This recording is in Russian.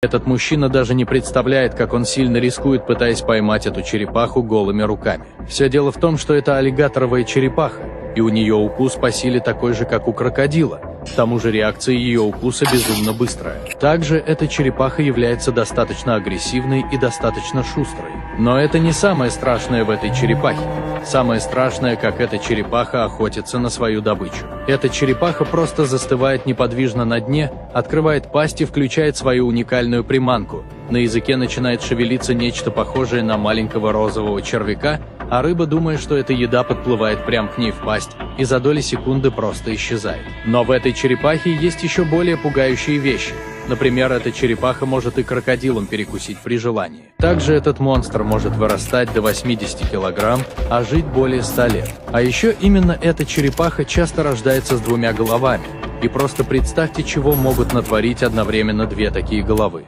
Этот мужчина даже не представляет, как он сильно рискует, пытаясь поймать эту черепаху голыми руками. Все дело в том, что это аллигаторовая черепаха, и у нее укус по силе такой же, как у крокодила. К тому же реакция ее укуса безумно быстрая. Также эта черепаха является достаточно агрессивной и достаточно шустрой. Но это не самое страшное в этой черепахе. Самое страшное, как эта черепаха охотится на свою добычу. Эта черепаха просто застывает неподвижно на дне, открывает пасть и включает свою уникальную приманку. На языке начинает шевелиться нечто похожее на маленького розового червяка, а рыба, думая, что это еда, подплывает прямо к ней в пасть и за доли секунды просто исчезает. Но в этой черепахе есть еще более пугающие вещи. Например, эта черепаха может и крокодилом перекусить при желании. Также этот монстр может вырастать до 80 килограмм, а жить более 100 лет. А еще именно эта черепаха часто рождается с 2 головами. И просто представьте, чего могут натворить одновременно 2 такие головы.